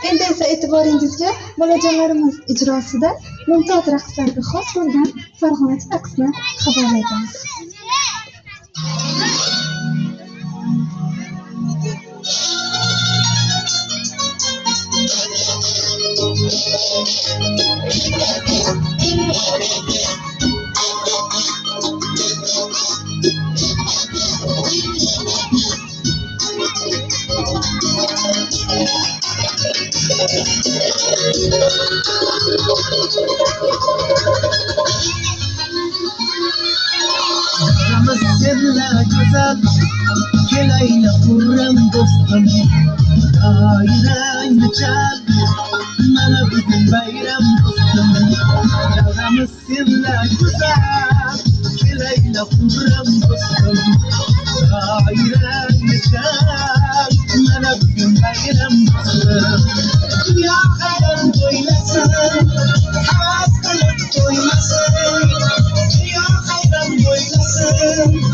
Endi esa e'tiboringizga bolajonlarimiz ijrosida mumtoz raqslarga xos bo'lgan Farg'onacha raqsni havola etamiz. Seninle güzel kelayla kurram dostum Daire çal Mana bugün bayram dostum Davramız seninle güzel kelayla kurram dostum Daire çal Mana bugün bayram dostum Ya hayran doylasın Havas kalıp doymasın Ya hayran doylasın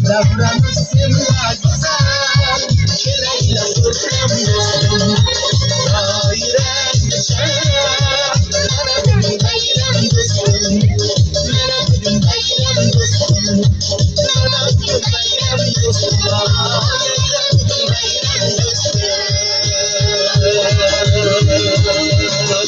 Davranışın